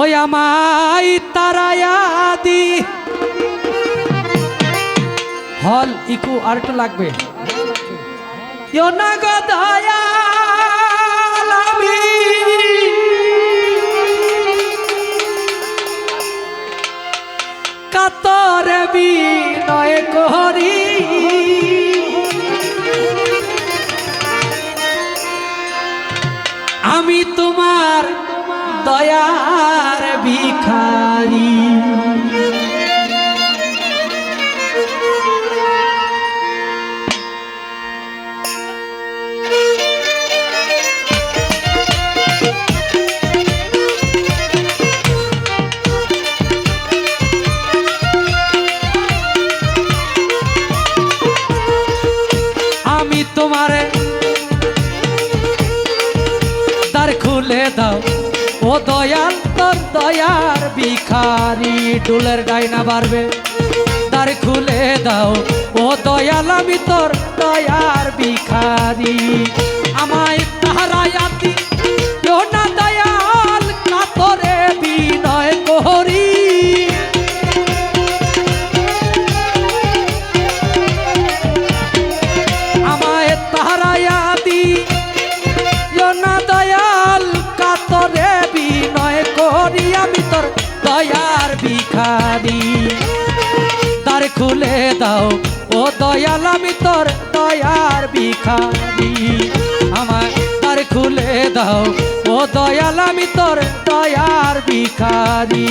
ওই আমায় তারায়াদি হল ইকু আর একটু লাগবে কাতরে বিনয় করি আমি তোমার দয়ার ভিখারি। আমি তোমার দ্বার খুলে দাও ও দয়াল তোর দয়ার ভিখারি। ডুলের ডাইনা বাড়বে দ্বার খুলে দাও ও দয়াল আমি তোর দয়ার ভিখারি। আমায় তারায়াতি কেউ না দয়াল কাতরে বিনয় করি। আমায় তারায়াতি কেউ না দয়াল কাতরে বিনয় করি আমি তোর দয়ার ভিখারি। দ্বার খুলে দাও ও দয়াল আমি তোর দয়ার ভিখারি। আমায় দ্বার খুলে দাও ও দয়াল আমি তোর দয়ার ভিখারি।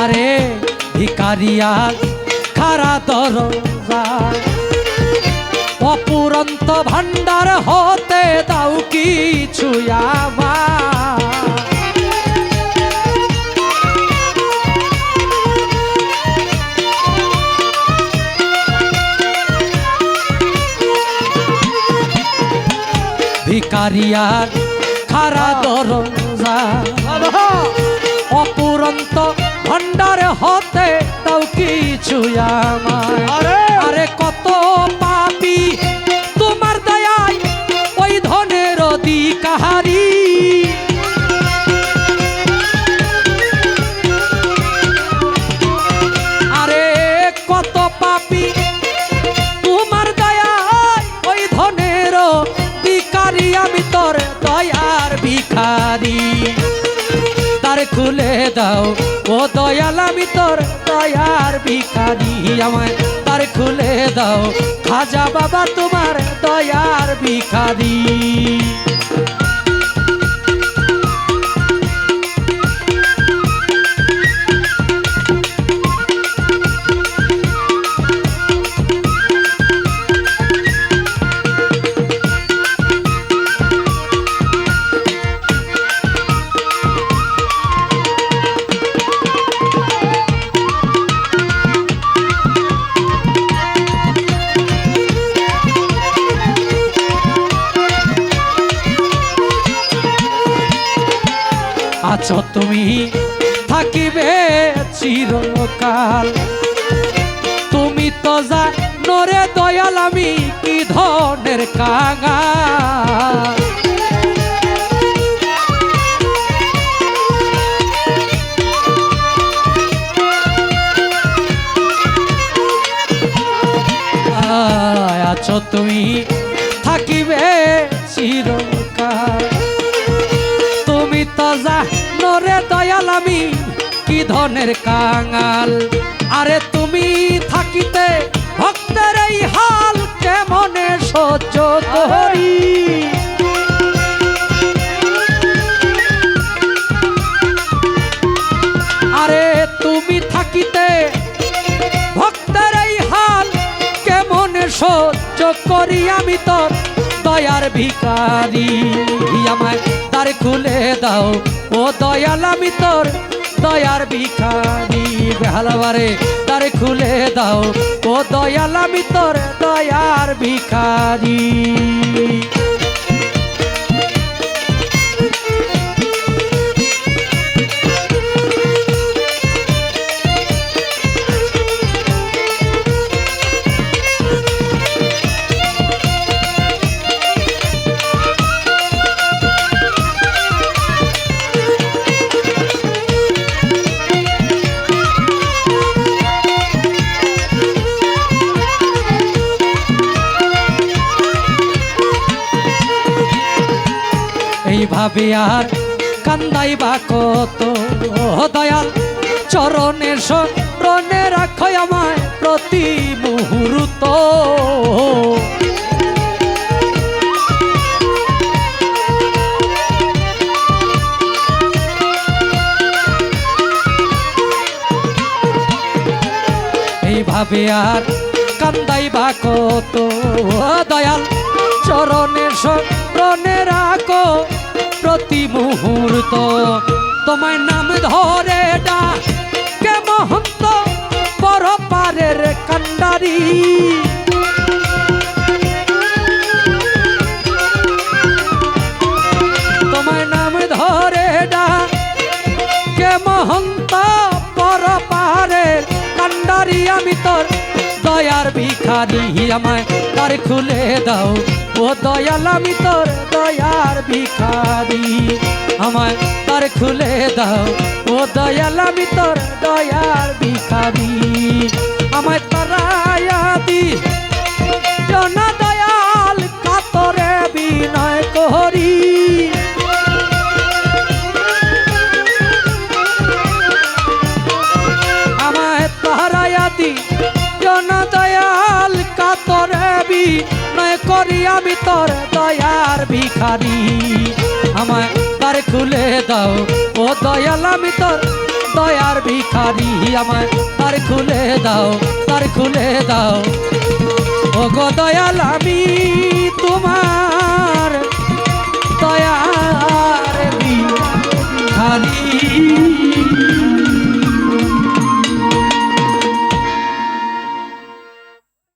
আরে ভিখারিয়া খারা দরজা অপুরন্ত ভান্ডার হতে দাও কিছু আমার। ভিখারিয়া খারা দরজা অপুরন্ত ভান্ডার হতে দাও কিছু আমার। আরে কত পাপী তোমার দয়ায় ওই ধনের অধিকারী। আরে কত পাপী তোমার দয়ায় ওই ধনের অধিকারী আমি তোর দয়ার ভিখারি। দ্বার খুলে দাও ও দয়াল আমি তোর দয়ার ভিখারি। আমায় দ্বার খুলে দাও খাজা বাবা তোমার দয়ার ভিখারি। আছো তুমি থাকিবে চিরকাল। তুমি তো জানো রে দয়াল আমি কি ধনের কাঙাল। আছো তুমি থাকিবে চিরকাল। তুমি তো জানো রে দয়াল আমি কি ধনের কাঙাল। আরে তুমি থাকিতে ভক্তের এই হাল কেমনে সহ্য করি। আরে তুমি থাকিতে ভক্তের এই করি আমি তোর দয়ার ভিখারি আমায় দ্বার খুলে দাও ও দয়াল আমি তোর দয়ার ভিখারি বেহালাবারে দ্বার খুলে দাও ও দয়াল আমি তোর দয়ার ভিখারি এইভাবে আর কান্দাইবা কত দয়াল চরণে শরণে রাখো আমায় প্রতি মুহূর্ত এইভাবে আর কান্দাইবা কত দয়াল চরণে শরণে রাখো প্রতি মুহূর্ত তোমায় নাম ধরে ডাকে মহন্ত বড় পারের কান্ডারি তোমায় নাম ধরে ডাকে মহন্ত বড় পারের কান্ডারি আমি তোর দয়ার ভিখারি আমায় দ্বার খুলে দাও ও দয়াল আমি তোর দয়ার ভিখারি আমায় দ্বার খুলে দাও ও দয়াল আমি তোর দয়ার ভিখারি আমায় তারায়া দি জনা দয়াল কাতরে বিনয় করি আমায় তারায়া দি জনা দয়াল কাতরে বিনয় করি আমি তোর দয়ার ভিখারি আমায় দ্বার খুলে দাও ও দয়াল আমি তোর দয়ার ভিখারি আমায় দ্বার খুলে দাও ও গো দয়াল আমি